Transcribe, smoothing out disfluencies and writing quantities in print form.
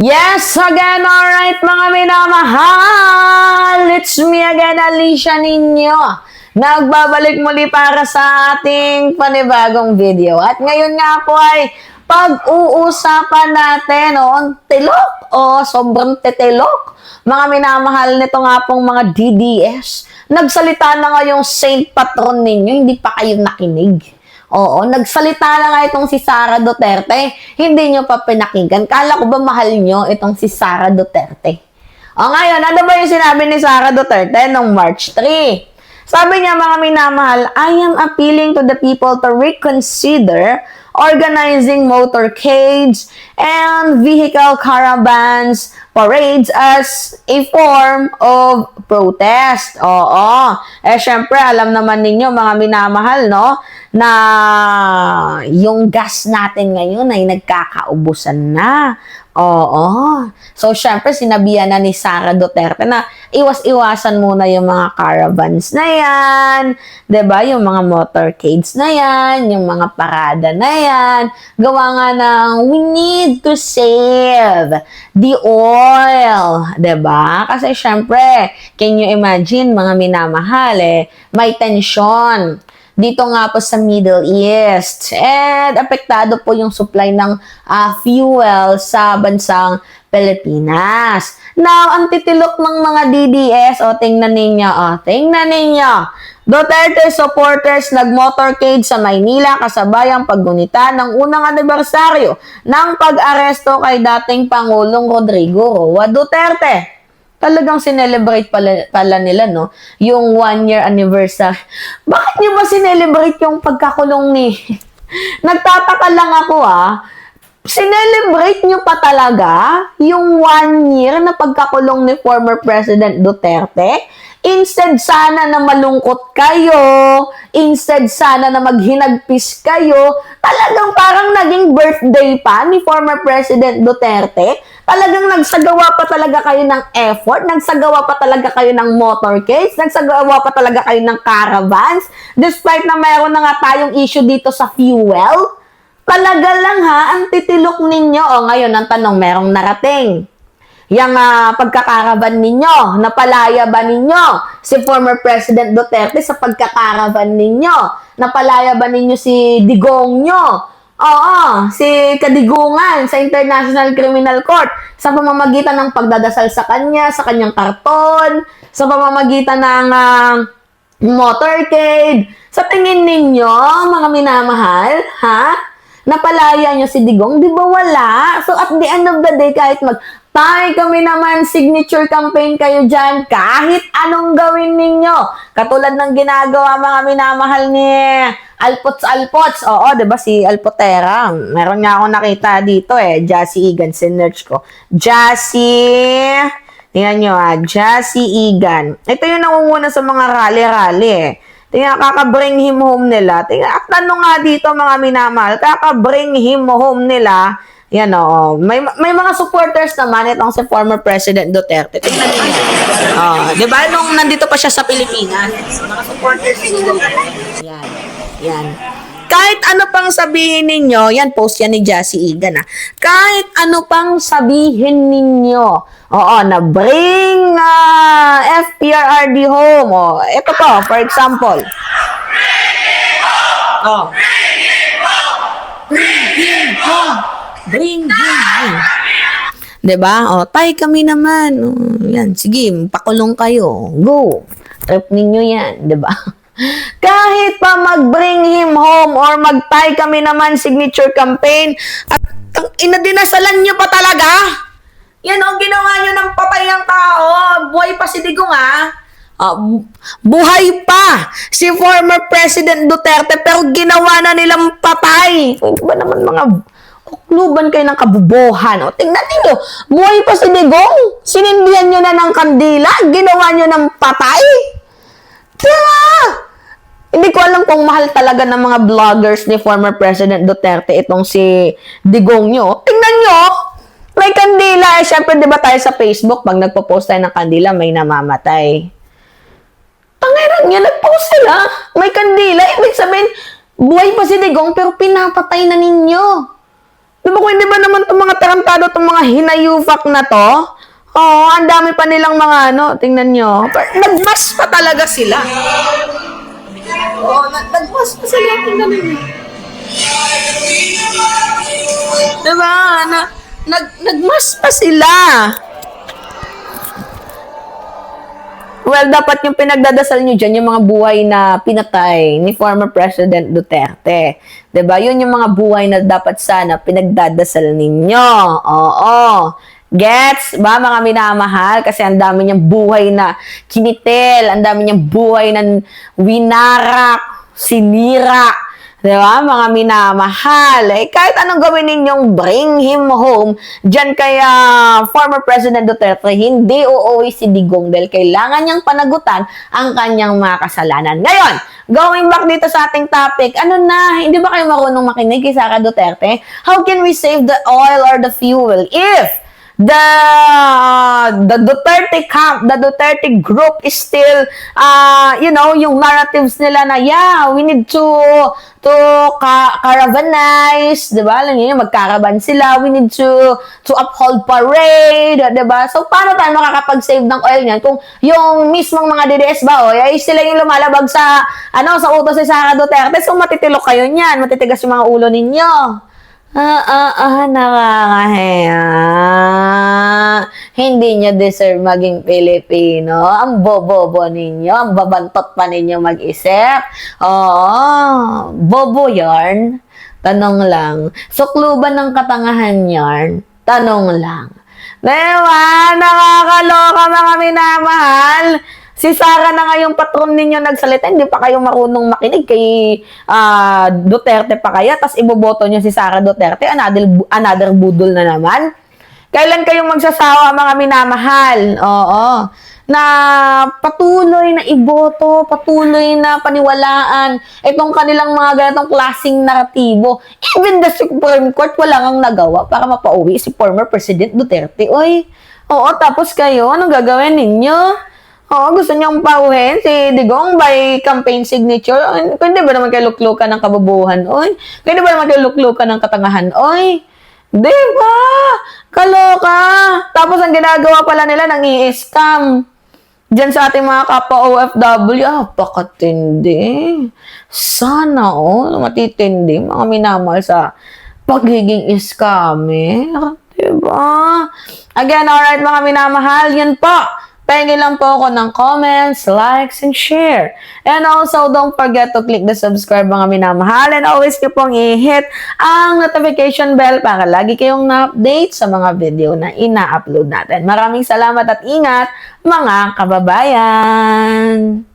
Yes, again, alright mga minamahal! It's me again, Alicia ninyo. Nagbabalik muli para sa ating panibagong video. At ngayon nga po ay pag-uusapan natin tilok o sobrang tetelok. Mga minamahal nito nga pong mga DDS. Nagsalita na nga yung Saint Patron ninyo, hindi pa kayo nakinig. Oo, nagsalita na nga itong si Sara Duterte. Hindi nyo pa pinakinggan. Kala ko ba mahal nyo itong si Sara Duterte? O ngayon, ano ba yung sinabi ni Sara Duterte noong March 3? Sabi niya, mga minamahal, I am appealing to the people to reconsider organizing motorcades and vehicle caravans parades as a form of protest. Oo. Syempre, alam naman ninyo, mga minamahal, no? Na yung gas natin ngayon ay nagkakaubusan na. Oo. So, syempre, sinabihan na ni Sara Duterte na iwas-iwasan muna yung mga caravans na yan, 'di ba? Yung mga motorcades na yan, yung mga parada na yan. Gawa nga ng we need to save the oil, 'di ba? Kasi syempre, can you imagine, mga minamahal, may tension dito nga po sa Middle East. And apektado po yung supply ng fuel sa bansang Pilipinas. Now, ang titilok ng mga DDS, tingnan ninyo. Duterte supporters nag-motorcade sa Maynila kasabayang paggunita ng unang anibersaryo ng pag-aresto kay dating Pangulong Rodrigo Roa Duterte. Talagang sinelebrate pala nila, no? Yung 1-year anniversary. Bakit nyo ba sinelebrate yung pagkakulong ni... Nagtataka lang ako, Sinelebrate nyo pa talaga yung 1 year na pagkakulong ni former President Duterte? Instead sana na malungkot kayo, instead sana na maghinagpis kayo, talagang parang naging birthday pa ni former President Duterte. Talagang nagsagawa pa talaga kayo ng effort, nagsagawa pa talaga kayo ng motorcades, nagsagawa pa talaga kayo ng caravans, despite na mayroon na nga tayong issue dito sa fuel. Talaga lang ang titilok ninyo. Ngayon ang tanong, merong narating. Yang pagkakaravan ninyo, napalaya ba ninyo si former President Duterte sa pagkakaravan ninyo? Napalaya ba ninyo si Digong nyo? Oo, si Kadigungan sa International Criminal Court sa pamamagitan ng pagdadasal sa kanya, sa kanyang karton, sa pamamagitan ng motorcade. Sa tingin ninyo, mga minamahal, napalaya nyo si Digong? Di ba wala? So at the end of the day, kahit Tay, kami naman, signature campaign kayo dyan, kahit anong gawin ninyo. Katulad ng ginagawa mga minamahal ni Alpots. Oo, diba si Alpotera? Meron nga akong nakita dito Jassy Igan, sinerch ko. Jassy, tingnan nyo Jassy Igan. Ito yung nangunguna sa mga rally-rally Tingnan, kaka-bring him home nila. Tingnan, at tanong nga dito mga minamahal, kaka-bring him home nila. Yan may mga supporters naman itong si former President Duterte. Tingnan niyo. Di ba nung nandito pa siya sa Pilipinas, mga supporters niya. Yan. Kahit ano pang sabihin ninyo, yan post yan ni Jassy Igan Kahit ano pang sabihin ninyo, na bring FPRRD home. Ito po, for example. Bring him. Diba? Tay, kami naman. Yan, sige, pakulong kayo. Go. Trip ninyo yan, diba? Kahit pa mag-bring him home or mag-tay kami naman signature campaign at inadinasalan nyo pa talaga. Yan ginawa nyo ng patay ng tao. Buhay pa si Digong buhay pa si former President Duterte pero ginawa na nilang patay. Ba naman mga kukluban kayo ng kabubuhan. Tingnan niyo, buhay pa si Digong. Sinindihan nyo na ng kandila. Ginawa nyo ng patay. Diba? Hindi ko alam kung mahal talaga ng mga vloggers ni former President Duterte itong si Digong nyo. Tingnan nyo, may kandila. Siyempre, di ba tayo sa Facebook, pag nagpo-post tayo ng kandila, may namamatay. Tangiran nyo, nag-post sila. May kandila. Ibig sabihin, buhay pa si Digong, pero pinapatay na ninyo. Di ba kung hindi ba naman itong mga tarantado, itong mga hinayufak na to? Oo, ang dami pa nilang mga ano, tingnan nyo. Nagmas pa talaga sila. Oo, nagmas pa sila, tingnan nyo. Diba? Nagmas pa sila. Well, dapat yung pinagdadasal nyo dyan, yung mga buhay na pinatay ni former President Duterte. 'Di ba? Yun yung mga buhay na dapat sana pinagdadasal ninyo. Oo. Gets? Ba, mga minamahal? Kasi ang dami niyang buhay na kinitil, ang dami niyang buhay na winarak, sinira. Diba? Mga minamahal. Kahit anong gawin ninyong bring him home, dyan kaya former President Duterte, hindi uuwi si Digong dahil kailangan niyang panagutan ang kanyang mga kasalanan. Ngayon, going back dito sa ating topic, ano na, hindi ba kayo marunong makinig kay Sara Duterte? How can we save the oil or the fuel if the Duterte camp, the Duterte group is still, yung narratives nila na, yeah, we need to caravanize, di ba? Alam niyo, magkaraban sila. We need to uphold parade, di ba? So, paano tayo makakapag-save ng oil niyan kung yung mismong mga DDS ba, ay sila yung lumalabag sa utos ni Sara Duterte? So, matitilok kayo niyan. Matitigas yung mga ulo ninyo. Nakakahiya. Hindi nyo deserve maging Pilipino. Ang bobo ninyo. Ang babantot pa ninyo mag-isip. Oo. Bobo yarn. Tanong lang. Sukluban ng katangahan yarn. Tanong lang. Diba? Nakakaloka mga minamahal. Si Sara na nga yung patron ninyo nagsalita, hindi pa kayo marunong makinig kay Duterte pa kaya, tas iboboto nyo si Sara Duterte, another budol na naman. Kailan kayong magsasawa mga minamahal? Oo. Na patuloy na iboto, patuloy na paniwalaan itong kanilang mga ganitong klaseng naratibo. Even the Supreme Court, wala nang nagawa para mapauwi si former President Duterte. Oy, oo, tapos kayo, anong gagawin ninyo? Oo, gusto niyang pauhin si Digong by campaign signature. Pwede ba naman kayo luklukan ng kababuhan, oy? Pwede ba naman kayo luklukan ng katangahan, oy? Di ba? Kaloka. Tapos ang ginagawa pala nila, nang i-scam. Diyan sa ating mga kapwa OFW, pakatindi. Sana, matitindi, mga minamahal sa pagiging scammer. Diba? Again, alright mga minamahal, yun po. Pengi lang po ako ng comments, likes, and share. And also, don't forget to click the subscribe mga minamahal. And always nyo pong i-hit ang notification bell para lagi kayong na-update sa mga video na ina-upload natin. Maraming salamat at ingat mga kababayan!